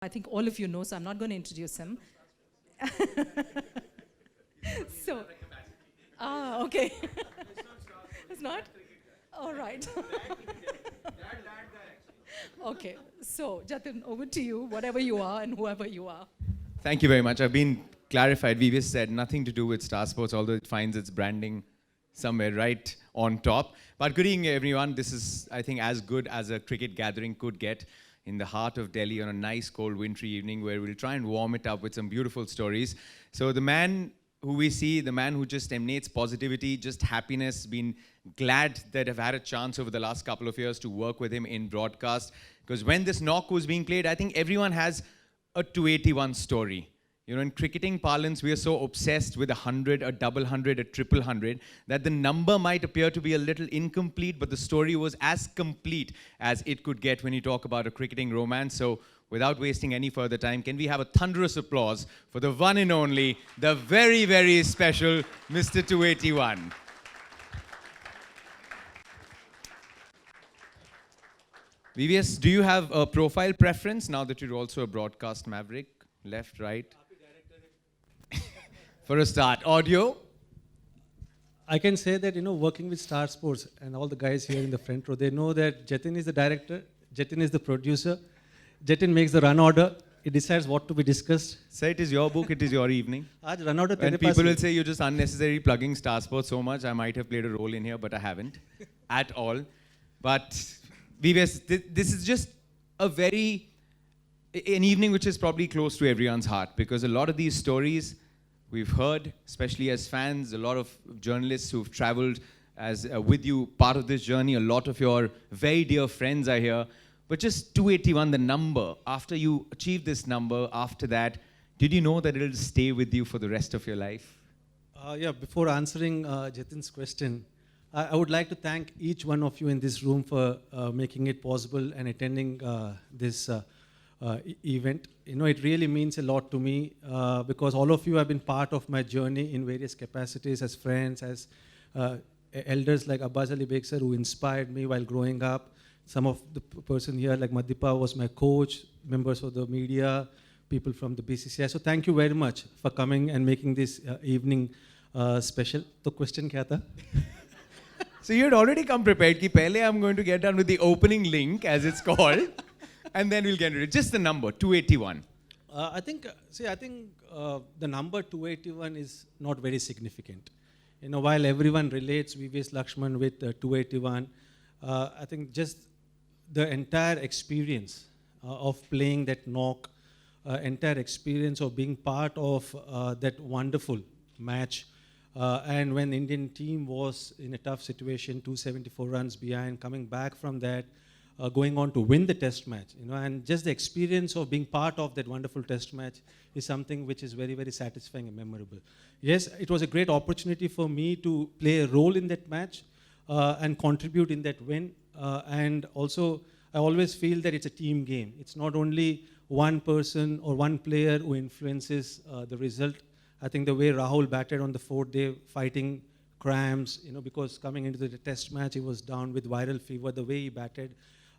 I think all of you know, so I'm not going to introduce him. So, okay. It's not? All right. Okay. So, Jatin, over to you, whatever you are and whoever you are. Thank you very much. I've been clarified. VVS said nothing to do with Star Sports, although it finds its branding somewhere right on top. But good evening, everyone. This is, I think, as good as a cricket gathering could get in the heart of Delhi on a nice, cold, wintry evening where we'll try and warm it up with some beautiful stories. So the man who we see, the man who just emanates positivity, just happiness, been glad that I've had a chance over the last couple of years to work with him in broadcast. Because when this knock was being played, I think everyone has a 281 story. You know, in cricketing parlance, we are so obsessed with 100, a double hundred, a triple hundred, that the number might appear to be a little incomplete, but the story was as complete as it could get when you talk about a cricketing romance. So, without wasting any further time, can we have a thunderous applause for the one and only, the very, very special Mr. 281. VVS, do you have a profile preference now that you're also a broadcast maverick? Left, right? For a start, audio? I can say that, working with Star Sports and all the guys here in the front row, they know that Jatin is the director, Jatin is the producer, Jatin makes the run order, he decides what to be discussed. Say it is your book, it is your evening. Aaj run order When tere people paas will say you're just unnecessarily plugging Star Sports so much, I might have played a role in here, but I haven't at all. But VVS, this is just an evening which is probably close to everyone's heart, because a lot of these stories we've heard, especially as fans, a lot of journalists who've traveled as with you part of this journey, a lot of your very dear friends are here. But just 281, the number, after you achieve this number, after that, did you know that it'll stay with you for the rest of your life? Before answering Jatin's question, I would like to thank each one of you in this room for making it possible and attending this event. It really means a lot to me because all of you have been part of my journey in various capacities as friends, as elders like Abbas Ali Beg sir, who inspired me while growing up. Some of the person here like Madhipa was my coach, members of the media, people from the BCCI. So thank you very much for coming and making this evening special. So question kya tha? So you had already come prepared ki pehle I'm going to get done with the opening link, as it's called, and then we'll get into it. Just the number, 281. I think the number 281 is not very significant. While everyone relates VVS Lakshman with 281, I think just the entire experience of playing that knock, entire experience of being part of that wonderful match, and when the Indian team was in a tough situation, 274 runs behind, coming back from that, going on to win the test match, and just the experience of being part of that wonderful test match is something which is very, very satisfying and memorable. Yes, it was a great opportunity for me to play a role in that match and contribute in that win. And also, I always feel that it's a team game. It's not only one person or one player who influences the result. I think the way Rahul batted on the fourth day, fighting cramps, because coming into the test match, he was down with viral fever, the way he batted,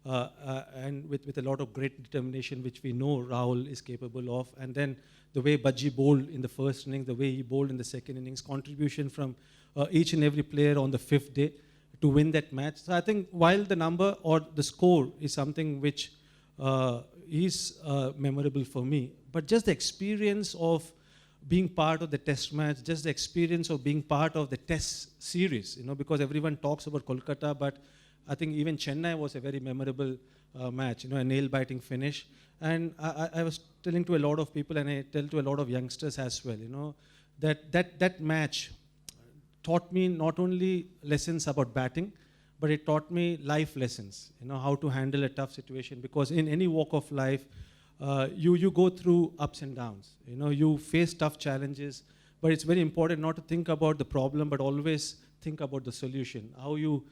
and with a lot of great determination, which we know Rahul is capable of. And then the way Bajji bowled in the first innings, the way he bowled in the second innings, contribution from each and every player on the fifth day to win that match. So I think while the number or the score is something which is memorable for me, but just the experience of being part of the test match, just the experience of being part of the test series, because everyone talks about Kolkata, but I think even Chennai was a very memorable match, a nail-biting finish. And I was telling to a lot of people, and I tell to a lot of youngsters as well, that match taught me not only lessons about batting, but it taught me life lessons, how to handle a tough situation. Because in any walk of life, you go through ups and downs. You face tough challenges, but it's very important not to think about the problem, but always think about the solution. How you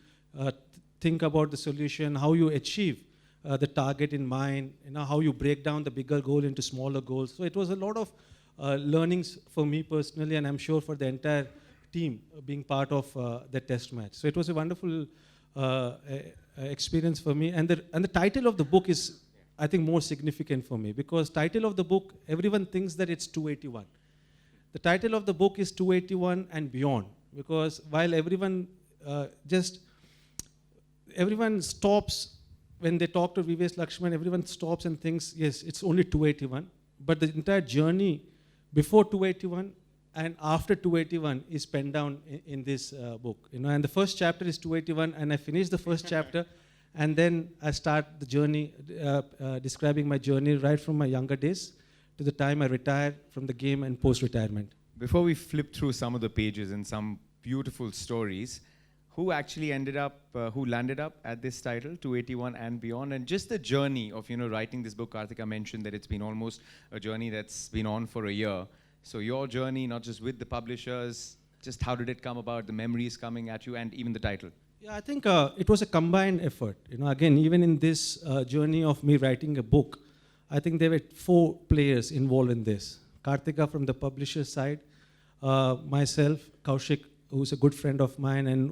think about the solution, how you achieve the target in mind, how you break down the bigger goal into smaller goals. So it was a lot of learnings for me personally, and I'm sure for the entire team being part of the test match. So it was a wonderful experience for me. And the title of the book is I think, more significant for me because title of the book, everyone thinks that it's 281. The title of the book is 281 and beyond because while everyone everyone stops when they talk to VVS Lakshman, everyone stops and thinks, yes, it's only 281. But the entire journey before 281 and after 281 is penned down in this book. And the first chapter is 281, and I finish the first chapter, and then I start the journey, describing my journey right from my younger days to the time I retired from the game and post-retirement. Before we flip through some of the pages and some beautiful stories, who actually who landed up at this title, 281 and beyond, and just the journey of writing this book. Karthika mentioned that it's been almost a journey that's been on for a year. So your journey, not just with the publishers, just how did it come about, the memories coming at you, and even the title? Yeah, I think it was a combined effort. Again, even in this journey of me writing a book, I think there were 4 players involved in this. Karthika from the publisher side, myself, Kaushik, who's a good friend of mine and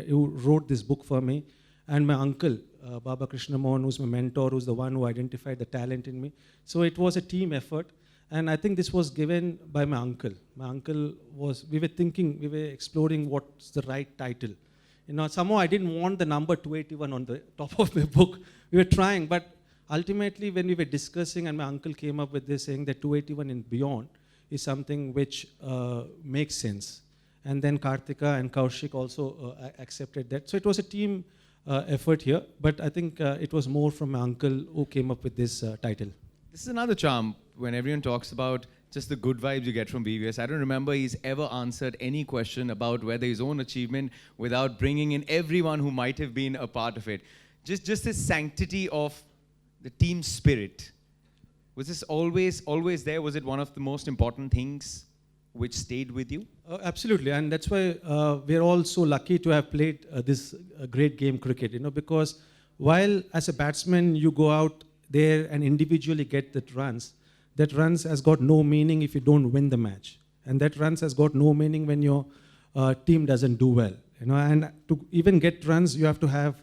who wrote this book for me, and my uncle, Baba Krishna Mohan, who's my mentor, who's the one who identified the talent in me. So it was a team effort, and I think this was given by my uncle. My uncle we were exploring what's the right title. Somehow I didn't want the number 281 on the top of my book. We were trying, but ultimately when we were discussing and my uncle came up with this saying that 281 and beyond is something which makes sense. And then Karthika and Kaushik also accepted that. So it was a team effort here, but I think it was more from my uncle who came up with this title. This is another charm when everyone talks about just the good vibes you get from VVS. I don't remember he's ever answered any question about whether his own achievement without bringing in everyone who might have been a part of it. Just this sanctity of the team spirit. Was this always there? Was it one of the most important things which stayed with you? Absolutely, and that's why we're all so lucky to have played this great game, cricket. Because while as a batsman you go out there and individually get that runs has got no meaning if you don't win the match, and that runs has got no meaning when your team doesn't do well. And to even get runs, you have to have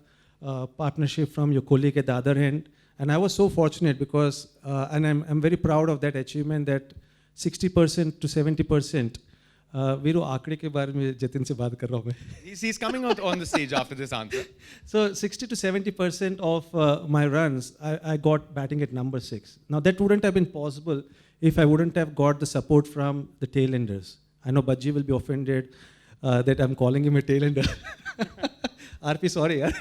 partnership from your colleague at the other end. And I was so fortunate because, and I'm very proud of that achievement that 60% to 70%. Veeru आंकड़े के बारे में जतिन से बात कर रहा हूँ मैं. He's coming out on the stage after this answer. So 60 to 70% of my runs, I got batting at number 6. Now that wouldn't have been possible if I wouldn't have got the support from the tailenders. I know Bajji will be offended that I'm calling him a tailender. RP, sorry. Yeah?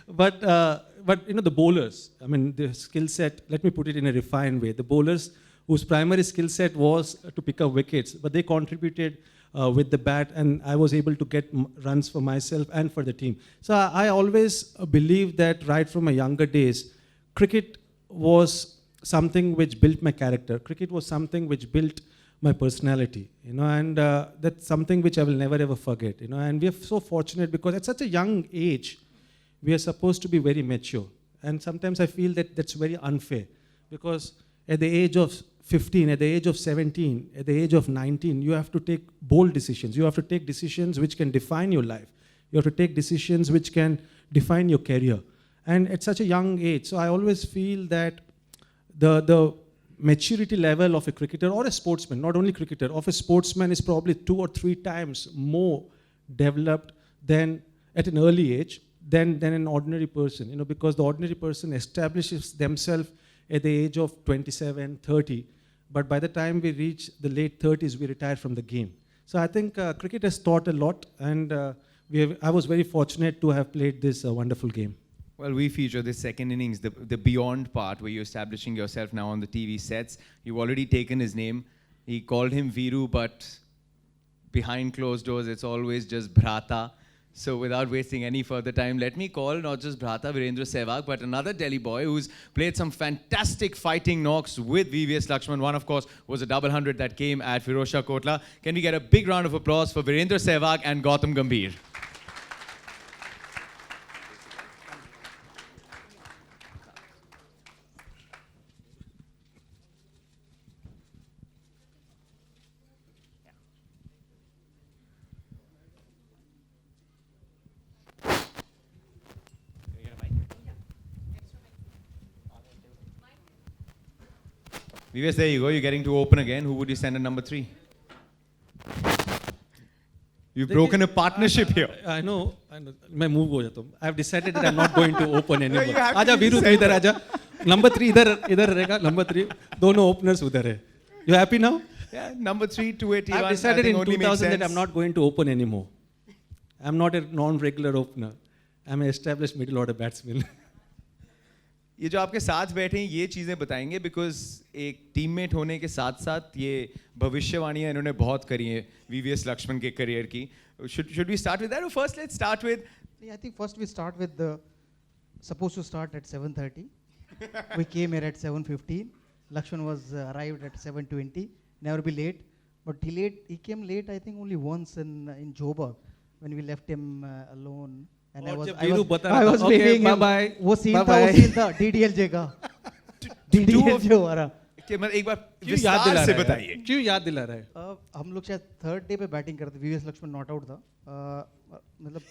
But the bowlers, I mean the skill set, let me put it in a refined way. The bowlers whose primary skill set was to pick up wickets, but they contributed with the bat, and I was able to get runs for myself and for the team. So I always believed that right from my younger days, cricket was something which built my character. Cricket was something which built my personality, and that's something which I will never ever forget, and we are so fortunate because at such a young age, we are supposed to be very mature. And sometimes I feel that that's very unfair because at the age of 15, at the age of 17, at the age of 19, you have to take bold decisions. You have to take decisions which can define your life. You have to take decisions which can define your career. And at such a young age, so I always feel that the maturity level of a cricketer or a sportsman, not only cricketer, of a sportsman is probably 2 or 3 times more developed than at an early age than an ordinary person, because the ordinary person establishes themselves at the age of 27, 30, but by the time we reach the late 30s, we retire from the game. So I think cricket has taught a lot, and I was very fortunate to have played this wonderful game. Well, we feature this second innings, the beyond part, where you're establishing yourself now on the TV sets. You've already taken his name. He called him Viru, but behind closed doors, it's always just Bhrata. So without wasting any further time, let me call not just Bhrata Virendra Sehwag, but another Delhi boy who's played some fantastic fighting knocks with VVS Lakshman. One, of course, was a double hundred that came at Firozshah Kotla. Can we get a big round of applause for Virendra Sehwag and Gautam Gambhir? VVS, there you go. You're getting to open again. Who would you send at number 3? You've broken a partnership here. I know. मैं move हो जाता हूँ. I have decided that I'm not going to open anymore. you have to आजा be Veeru तू इधर आजा. Number 3 इधर रहेगा. Number 3 दोनों openers उधर है. You happy now? Yeah, number 3, 281. I've decided I think in only makes 2000 that I'm sense. not going to open anymore. I'm not a non-regular opener. I'm an established middle order batsman. ये जो आपके साथ बैठे हैं ये चीज़ें बताएंगे because एक टीममेट होने के साथ साथ ये भविष्यवाणियां इन्होंने बहुत करी हैं वीवीएस लक्ष्मण के करियर की. Should we start with that or first let's start with Yeah, I think first we start with the supposed to start at 7:30. We came here at 7:15. Lakshman was arrived at 7:20. Never be late, but he came late. I think only once in Joburg when we left him alone. And और I जब वीरू बता रहा I था, was "Okay, waving him. bye-bye, वो scene bye-bye." था DDLJ का. two DDLJ of- हमारा. कि मतलब एक बार क्यों याद दिला विस्तार से रहा है? बताइए. क्यों याद दिला रहा है? हम लोग शायद थर्ड डे पे बैटिंग करते. वीवीएस लक्ष्मण नॉट आउट था. मतलब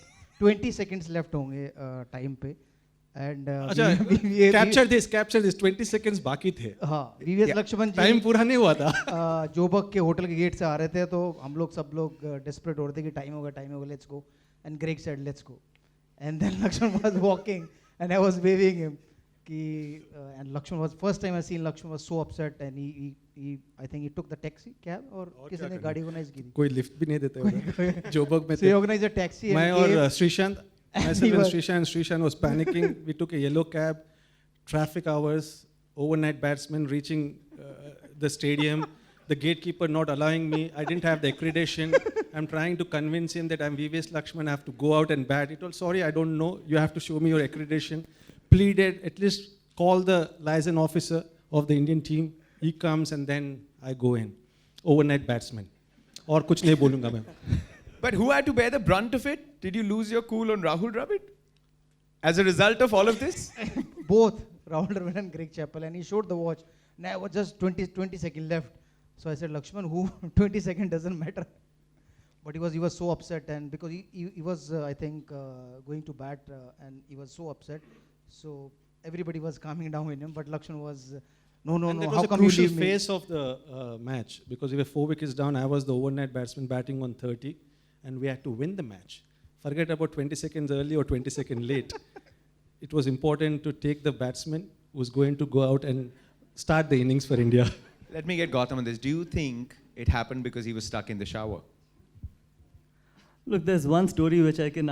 20 seconds लेफ्ट होंगे टाइम पे. एंड अच्छा कैप्चर दिस 20 seconds बाकी थे. हाँ वीवीएस लक्ष्मण जी टाइम पूरा नहीं हुआ था. जोबक के होटल के गेट से आ रहे थे तो हम लोग सब लोग डेस्परेट हो रहे थे कि टाइम होगा let's go. And Greg said let's go. And then Lakshman was walking and I was waving him कि and Lakshman was first time I seen Lakshman was so upset and he I think he took the taxi cab और किसी क्या ने करना? गाड़ी organise की थी. कोई लिफ्ट भी नहीं देते उधर. जोबक में So he थे. organized a taxi मैं and और gave, Sreesanth, and myself we and were- Srishan was panicking. We took a yellow cab, traffic hours, overnight batsman reaching the stadium, the gatekeeper not allowing me. I didn't have the accreditation. I'm trying to convince him that I'm VVS Lakshman, I have to go out and bat. He told, sorry, I don't know. You have to show me your accreditation. Pleaded, at least call the liaison officer of the Indian team. He comes and then I go in. Overnight batsman. और कुछ नहीं बोलूँगा मैं. But who had to bear the brunt of it? Did you lose your cool on Rahul Dravid? As a result of all of this? both Rahul Dravid and Greg Chappell, and he showed the watch. Now it was just 20 seconds left. So I said, Lakshman, who 20 seconds doesn't matter. But he was so upset, and because he was I think going to bat and he was so upset. So everybody was calming down with him, but Lakshman was no. And that How was a come you crucial leave me? phase of the match because we were 4 wickets down. I was the overnight batsman batting on 30, and we had to win the match. Forget about 20 seconds early or 20 seconds late. It was important to take the batsman who was going to go out and start the innings for India. Let me get Gautam on this. Do you think it happened because he was stuck in the shower? Look, there's one story which I can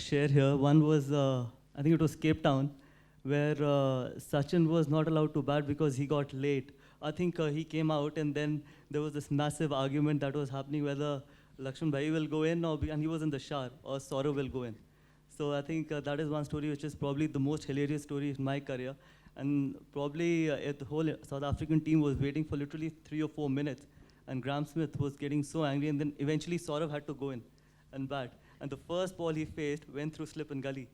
share here. One was, I think it was Cape Town, where Sachin was not allowed to bat because he got late. I think he came out and then there was this massive argument that was happening whether Lakshman Bhai will go in and he was in the shower, or Saurav will go in. So I think that is one story which is probably the most hilarious story in my career. And probably the whole South African team was waiting for literally 3 or 4 minutes. And Graham Smith was getting so angry, and then eventually Saurav had to go in and bat. And the first ball he faced went through slip and gully.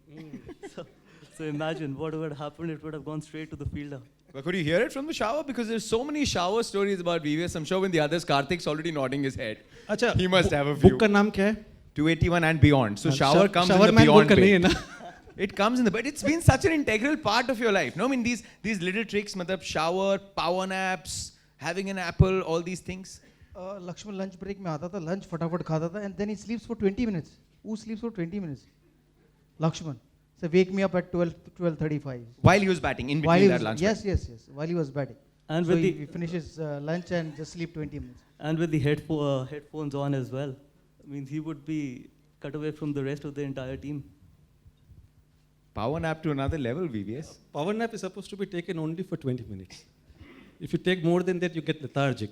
So imagine what would have happened. It would have gone straight to the fielder. But could you hear it from the shower? Because there's so many shower stories about VVS. I'm sure when the others, Karthik's already nodding his head. अच्छा, He must have a few. Book का नाम क्या है? 281 and beyond. So हाँ, shower comes in shower the man beyond बोलकर नहीं है bit. ना? It comes in the, but it's been such an integral part of your life. No, I mean these little tricks, matlab shower, power naps, having an apple, all these things. Lakshman lunch break में आता था, lunch फटाफट खाता था, and then he sleeps for 20 minutes. Who sleeps for 20 minutes? Lakshman. So wake me up at 12:35. While he was batting, in While between he that was, lunch. yes. While he was batting. And So with he finishes lunch and just sleep 20 minutes. And with the headphones on as well. I mean, he would be cut away from the rest of the entire team. Power nap to another level, VVS. Power nap is supposed to be taken only for 20 minutes. If you take more than that, you get lethargic.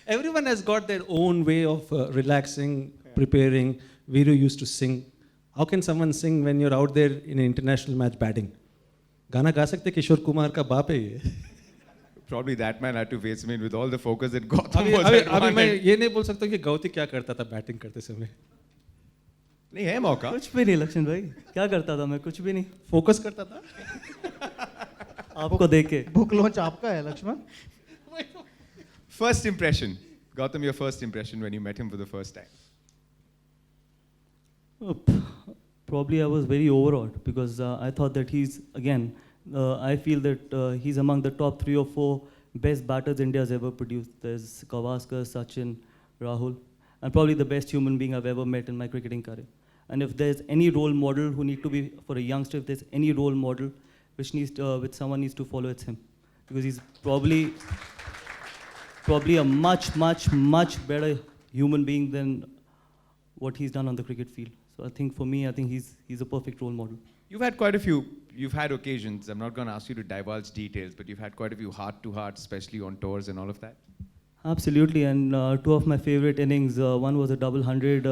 Everyone has got their own way of relaxing, preparing. Viru used to sing. How can someone sing when you're out there in an international match batting? गाना गा सकते किशोर कुमार का बाप है ये. Probably that man had to face me with all the focus that Gautam अभी was अभी at अभी one मैं end. ये नहीं बोल सकता कि गौती क्या करता था बैटिंग करते समय. नहीं है मौका. कुछ भी नहीं लक्ष्मण भाई, क्या करता था मैं? कुछ भी नहीं, फोकस करता था. आपको देख के. Book launch आपका है Lakshman. First impression. Gautam, your first impression when you met him for the first time. Probably I was very overawed because I thought that he's, again, I feel that he's among the top 3 or 4 best batters India has ever produced. There's Gavaskar, Sachin, Rahul, and probably the best human being I've ever met in my cricketing career. And if there's any role model who need to be for a youngster, if there's any role model which someone needs to follow, it's him, because he's probably a much better human being than what he's done on the cricket field. So I think for me, he's a perfect role model. You've had occasions, I'm not going to ask you to divulge details, but you've had quite a few heart-to-hearts, especially on tours and all of that. Absolutely, and 2 of my favorite innings, one was a double 100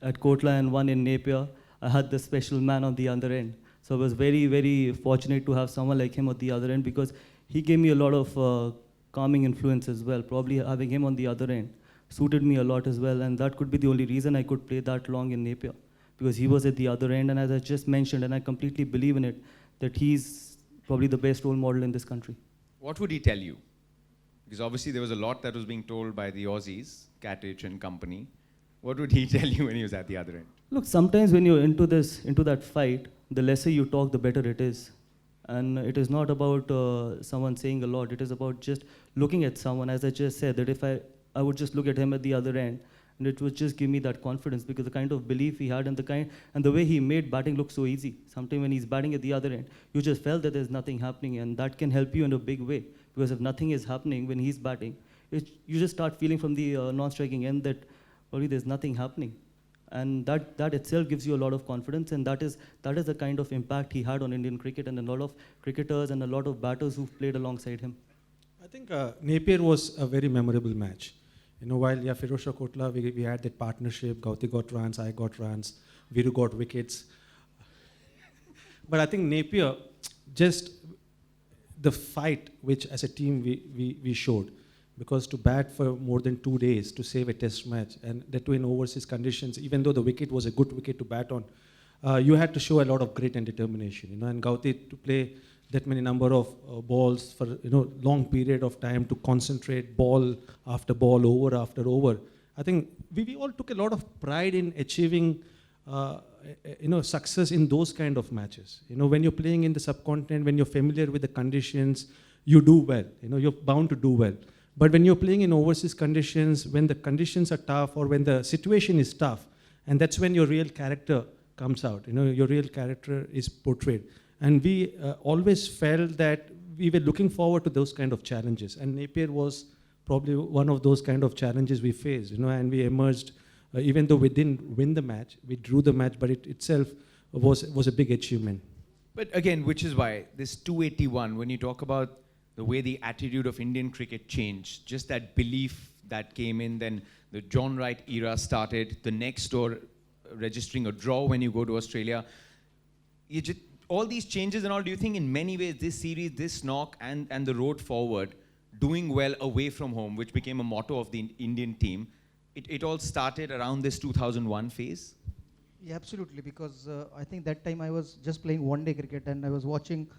at Kotla and one in Napier. I had the special man on the other end. So I was very fortunate to have someone like him at the other end, because he gave me a lot of calming influence as well. Probably having him on the other end suited me a lot as well, and that could be the only reason I could play that long in Napier, because he was at the other end, and as I just mentioned, and I completely believe in it, that he's probably the best role model in this country. What would he tell you? Because obviously there was a lot that was being told by the Aussies, Catich and company. What would he tell you when he was at the other end? Look, sometimes when you're into that fight, the lesser you talk, the better it is. And it is not about someone saying a lot. It is about just looking at someone, as I just said, that if I would just look at him at the other end, and it would just give me that confidence, because the kind of belief he had and the way he made batting look so easy. Sometimes when he's batting at the other end, you just felt that there's nothing happening, and that can help you in a big way. Because if nothing is happening when he's batting, you just start feeling from the non-striking end that probably there's nothing happening. And that itself gives you a lot of confidence, and that is the kind of impact he had on Indian cricket and a lot of cricketers and a lot of batters who've played alongside him. I think Napier was a very memorable match. While Firozshah Kotla, we had that partnership. Gauti got runs, I got runs, Viru got wickets. But I think Napier, just the fight which as a team we showed, because to bat for more than 2 days to save a test match, and that too in overseas conditions, even though the wicket was a good wicket to bat on, you had to show a lot of grit and determination. And Gauti to play that many number of balls for long period of time, to concentrate ball after ball, over after over. I think we all took a lot of pride in achieving success in those kind of matches. When you're playing in the subcontinent, when you're familiar with the conditions, you do well. You're bound to do well. But when you're playing in overseas conditions, when the conditions are tough or when the situation is tough, and that's when your real character comes out. Your real character is portrayed. And we always felt that we were looking forward to those kind of challenges. And Napier was probably one of those kind of challenges we faced, and we emerged, even though we didn't win the match, we drew the match, but it itself was a big achievement. But again, which is why this 281, when you talk about the way the attitude of Indian cricket changed, just that belief that came in, then the John Wright era started, the next door registering a draw when you go to Australia. All these changes and all, do you think in many ways this series, this knock and the road forward, doing well away from home, which became a motto of the Indian team, it all started around this 2001 phase? Yeah, absolutely, because I think that time I was just playing one-day cricket and I was watching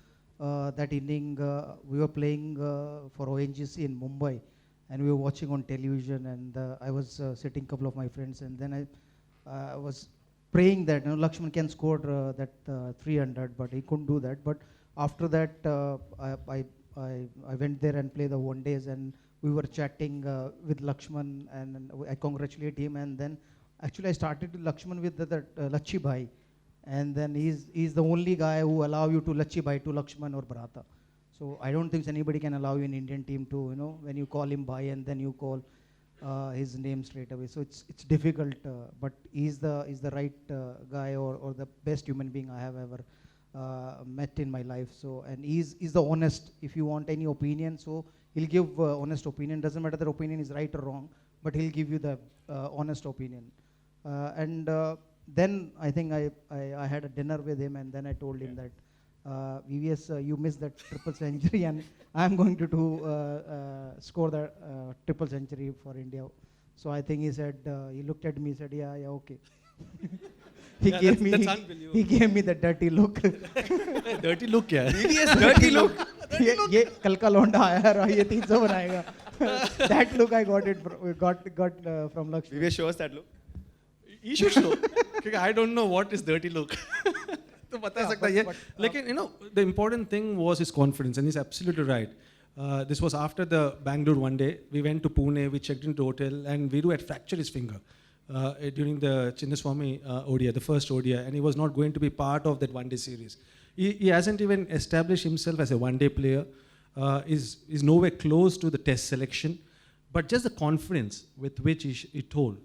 that inning. We were playing for ONGC in Mumbai, and we were watching on television, and I was sitting a couple of my friends, and then I was praying that Lakshman can score that 300, but he couldn't do that. But after that, I went there and played the one days, and we were chatting with Lakshman, and I congratulate him. And then actually I started with Lakshman with the Lachi Bhai, and then he's the only guy who allow you to Lachi Bhai to Lakshman or Bharata. So I don't think anybody can allow you in Indian team to when you call him Bhai and then you call his name straight away. So it's difficult, but he's the right guy or the best human being I have ever met in my life. So, and he's the honest. If you want any opinion, so he'll give honest opinion. Doesn't matter the opinion is right or wrong, but he'll give you the honest opinion. Then I think I had a dinner with him, and then I told him that VVS, you missed that triple century, and I'm going to score the triple century for India. So I think he said, he looked at me, he said, yeah, okay. He gave me the dirty look. Dirty look, yeah. VVS dirty look. ये कल का लौंडा आया रहा ये 300 बनाएगा. That look I got from Lakshman. VVS, show us that look. You should show. I don't know what is dirty look. तो बता Yeah, सकता but- है but, लेकिन the important thing was his confidence, and he's absolutely right. This was after the Bangalore one day. We went to Pune, we checked into the hotel, and Viru had fractured his finger during the Chinnaswamy ODI, the first ODI, and he was not going to be part of that one-day series. He hasn't even established himself as a one-day player. Is nowhere close to the test selection, but just the confidence with which he told.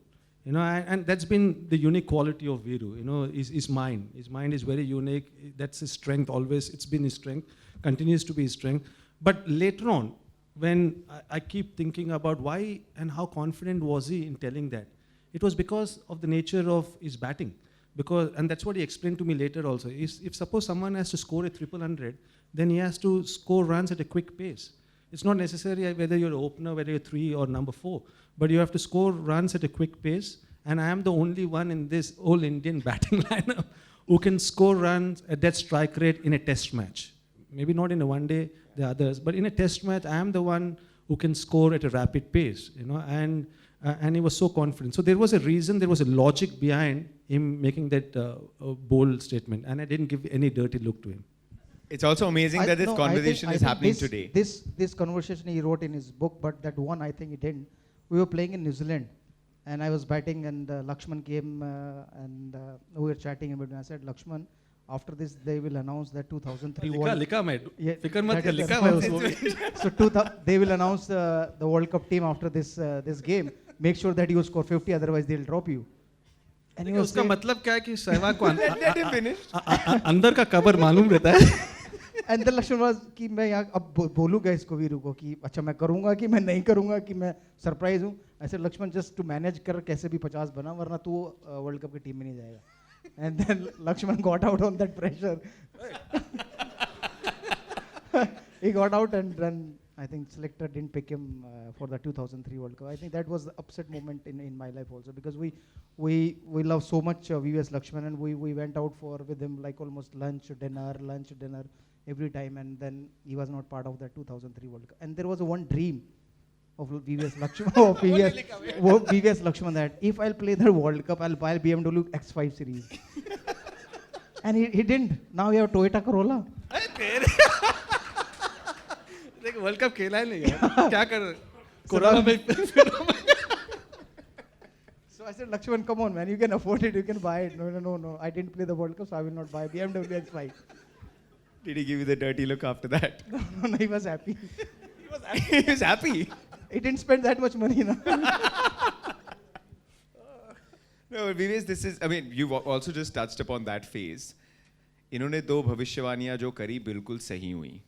And that's been the unique quality of Viru. His mind. His mind is very unique. That's his strength always. It's been his strength, continues to be his strength. But later on, when I keep thinking about why and how confident was he in telling that, it was because of the nature of his batting. And that's what he explained to me later also. If suppose someone has to score a 300, then he has to score runs at a quick pace. It's not necessary whether you're opener, whether you're 3 or number 4, but you have to score runs at a quick pace. And I am the only one in this whole Indian batting lineup who can score runs at that strike rate in a test match. Maybe not in a one day, the others, but in a test match, I am the one who can score at a rapid pace, and he was so confident. So there was a reason, there was a logic behind him making that bold statement, and I didn't give any dirty look to him. It's also amazing that this conversation is happening today. This conversation he wrote in his book, but that one I think he didn't. We were playing in New Zealand, and I was batting, and Lakshman came, and we were chatting in between. I said, Lakshman, after this they will announce that 2003 World Yeah, Fikar mat that kar, is- likha that's main why I usko. was- So they will announce the World Cup team after this game. Make sure that you score 50, otherwise they'll drop you. And he was उसका saying, मतलब क्या है कि सहवाग को Let him finish. अंदर का cover मालूम रहता है. and then Lakshman was कि मैं यहाँ अब बोलूँगा इसको वीरू को कि अच्छा मैं करूँगा कि मैं नहीं करूँगा कि मैं सरप्राइज हूँ. ऐसे लक्ष्मण जस्ट टू मैनेज कर कैसे भी 50 बना, वरना तू वर्ल्ड कप की टीम में नहीं जाएगा. And then Lakshman got out on that pressure. He got out, and then I think selector didn't pick him for the 2003 World Cup. I think that was the upset moment in my life also, because we love so much VVS Lakshman, and we went out with him like almost lunch, dinner every time, and then he was not part of that 2003 World Cup. And there was one dream of VVS Lakshman, VVS Lakshman, that if I'll play the World Cup, I'll buy BMW X5 series. And he didn't. Now we have Toyota Corolla. देख world cup खेला ही नहीं यार, क्या कर corona में. So I said, Lakshman, come on, man, you can afford it, you can buy it. No, I didn't play the World Cup, so I will not buy BMW X5. Did he give you the dirty look after that? No, he was happy. He was happy. He didn't spend that much money. No? No, Vivesh, this is, I mean, you've also just touched upon that phase. इन्होंने दो भविष्यवाणियां जो करी बिल्कुल सही हुई.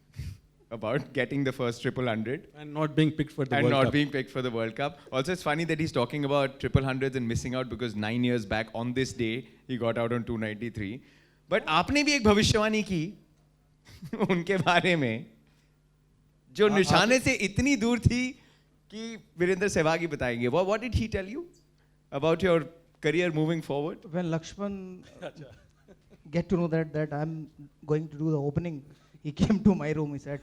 About getting the first 100 and not being picked for the and World not Cup. being picked for the World Cup. Also, it's funny that he's talking about 100s and missing out because 9 years back on this day, he got out on 293. But आपने भी एक भविष्यवाणी की उनके बारे में जो निशाने से इतनी दूर थी कि वीरेंद्र सहवाग ही बताएंगे. What did he tell you about your career moving forward? When Lakshman get to know that I'm going to do the opening, he came to my room. He said,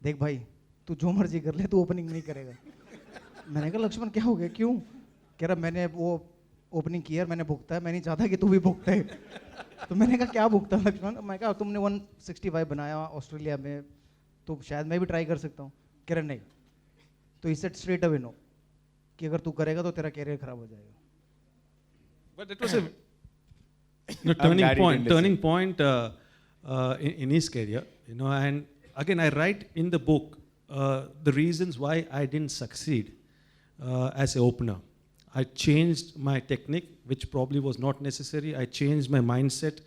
देख भाई, तू जो मर्जी कर ले, तू ओपनिंग नहीं करेगा. मैंने कहा लक्ष्मण क्या हो गया, क्यों? कह रहा मैंने वो ओपनिंग किया, मैंने भुगता है, मैं नहीं चाहता कि तू भी भुगता है. तो मैंने कहा क्या भुगता लक्ष्मण? मैं कहा तुमने 165 बनाया ऑस्ट्रेलिया में, तो शायद मैं भी ट्राई कर सकता हूँ. कह रहा नहीं. तो he said straight away no, कि अगर तू करेगा तो तेरा कैरियर खराब हो जाएगा. But it was a glad he turning point in his career, and again I write in the book the reasons why I didn't succeed as an opener. I changed my technique, which probably was not necessary. I changed my mindset,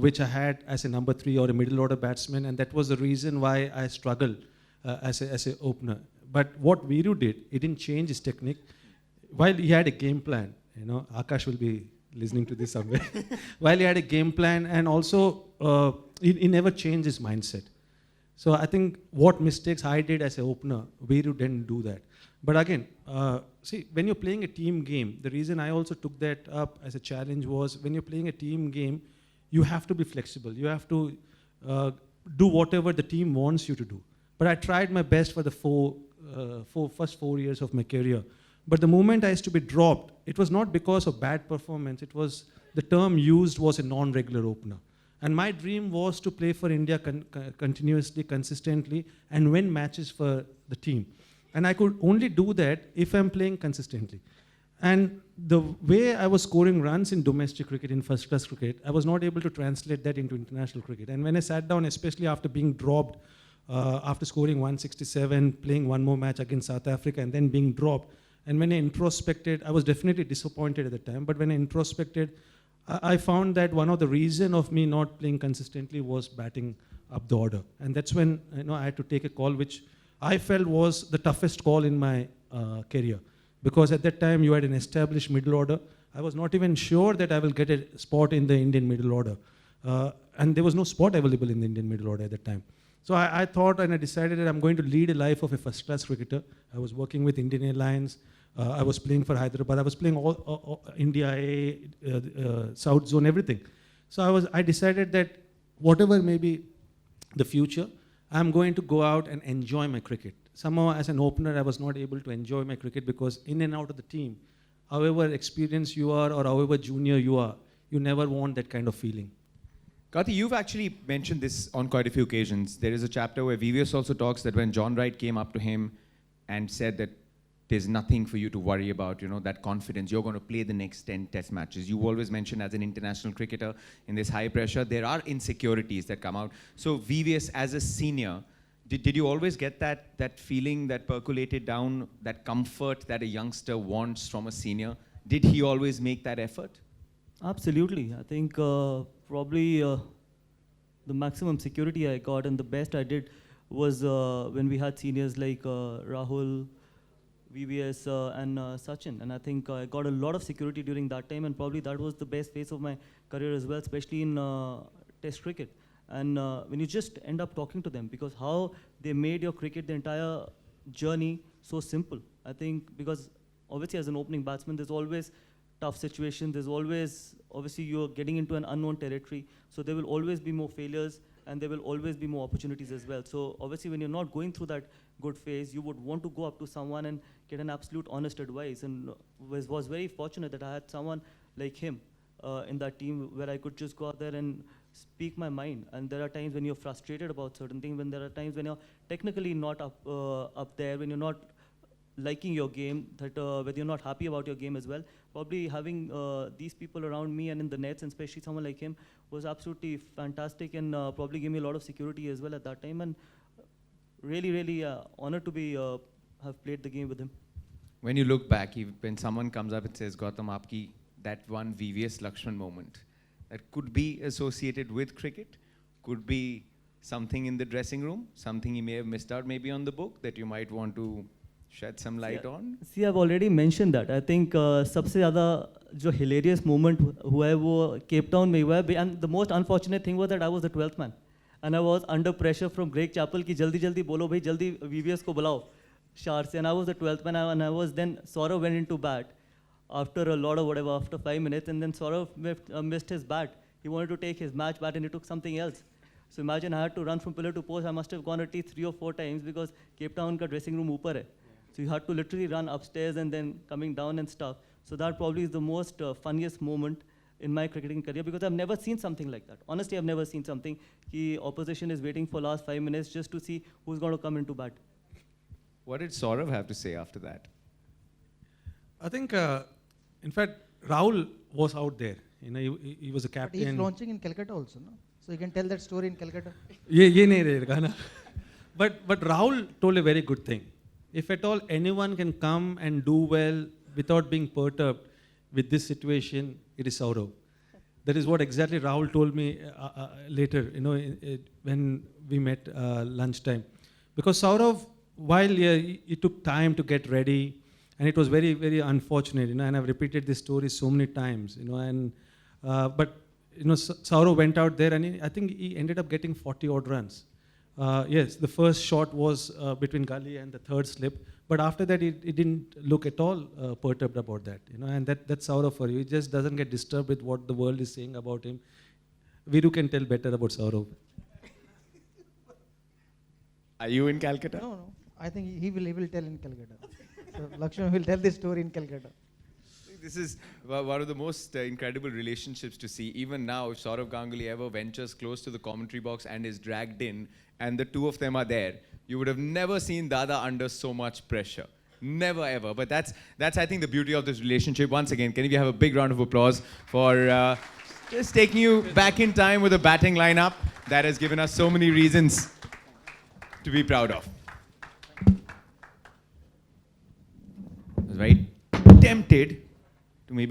which I had as a number 3 or a middle order batsman, and that was the reason why I struggled as an opener. But what Viru did, he didn't change his technique. While he had a game plan, Akash will be listening to this somewhere. While he had a game plan, and also he never changed his mindset. So I think what mistakes I did as an opener, Viru didn't do that. But again, see, when you're playing a team game, the reason I also took that up as a challenge was when you're playing a team game, you have to be flexible. You have to do whatever the team wants you to do. But I tried my best for the first 4 years of my career. But the moment I used to be dropped, it was not because of bad performance. It was the term used was a non-regular opener. And my dream was to play for India continuously, consistently, and win matches for the team. And I could only do that if I'm playing consistently. And the way I was scoring runs in domestic cricket, in first class cricket, I was not able to translate that into international cricket. And when I sat down, especially after being dropped, after scoring 167, playing one more match against South Africa, and then being dropped, and when I introspected, I was definitely disappointed at the time, but when I introspected, I found that one of the reason of me not playing consistently was batting up the order. And that's when I had to take a call which I felt was the toughest call in my career. Because at that time you had an established middle order. I was not even sure that I will get a spot in the Indian middle order. And there was no spot available in the Indian middle order at that time. So I thought and I decided that I'm going to lead a life of a first class cricketer. I was working with Indian Airlines. I was playing for Hyderabad. I was playing all India A, South Zone, everything. So I decided that whatever may be the future, I'm going to go out and enjoy my cricket. Somehow as an opener, I was not able to enjoy my cricket because in and out of the team, however experienced you are or however junior you are, you never want that kind of feeling. Karthi, you've actually mentioned this on quite a few occasions. There is a chapter where VVS also talks that when John Wright came up to him and said that there's nothing for you to worry about, that confidence, you're going to play the next 10 test matches. You always mention as an international cricketer in this high pressure, there are insecurities that come out. So VVS as a senior, did you always get that feeling that percolated down, that comfort that a youngster wants from a senior? Did he always make that effort? Absolutely. I think probably the maximum security I got and the best I did was when we had seniors like Rahul, VVS and Sachin. And I think I got a lot of security during that time, and probably that was the best phase of my career as well, especially in test cricket. And when you just end up talking to them, because how they made your cricket, the entire journey, so simple. I think because obviously as an opening batsman, there's always tough situations. There's always, obviously you're getting into an unknown territory. So there will always be more failures and there will always be more opportunities as well. So obviously when you're not going through that good phase, you would want to go up to someone and get an absolute honest advice. And was very fortunate that I had someone like him in that team where I could just go out there and speak my mind. And there are times when you're frustrated about certain things, when there are times when you're technically not up there, when you're not liking your game, that whether you're not happy about your game as well. Probably having these people around me and in the nets, and especially someone like him, was absolutely fantastic and probably gave me a lot of security as well at that time. And really, really honored to be have played the game with him. When you look back, when someone comes up and says, Gautam, aapki that one VVS Lakshman moment, that could be associated with cricket, could be something in the dressing room, something you may have missed out maybe on the book that you might want to shed some light on? See, I've already mentioned that. I think सबसे ज़्यादा जो hilarious moment हुआ है वो Cape Town में हुआ है, and the most unfortunate thing was that I was the 12th man, and I was under pressure from Greg Chappell कि जल्दी जल्दी बोलो भाई जल्दी VVS को बुलाओ शार से, and I was the 12th man, and I was then Saurav went into bat after a lot of whatever, after 5 minutes, and then Saurav missed his bat. He wanted to take his match bat and he took something else. So imagine I had to run from pillar to post. I must have gone at least 3 or 4 times because Cape Town का dressing room ऊपर है. So you had to literally run upstairs and then coming down and stuff. So that probably is the most funniest moment in my cricketing career because I've never seen something like that. Honestly, I've never seen something. The opposition is waiting for last 5 minutes just to see who's going to come into bat. What did Saurav have to say after that? I think, in fact, Rahul was out there. He was a But captain. he's launching in Calcutta also, no? So you can tell that story in Calcutta. ये नहीं रहेगा ना. But Rahul told a very good thing. If at all anyone can come and do well without being perturbed with this situation, it is Saurav. That is what exactly Rahul told me later, when we met lunchtime. Because Saurav, while he took time to get ready, and it was very, very unfortunate, and I've repeated this story so many times, but Saurav went out there and I think he ended up getting 40 odd runs. Yes, the first shot was between gully and the third slip, but after that he didn't look at all perturbed about that, and that's Saurav for you. He just doesn't get disturbed with what the world is saying about him. Viru can tell better about Saurav. Are you in Calcutta? No. I think he will tell in Calcutta. So Lakshman will tell this story in Calcutta. This is one of the most incredible relationships to see. Even now, if Saurav Ganguly ever ventures close to the commentary box and is dragged in, and the two of them are there, you would have never seen Dada under so much pressure. Never ever. But that's I think the beauty of this relationship. Once again, can we have a big round of applause for just taking you back in time with a batting lineup that has given us so many reasons to be proud of. I was very tempted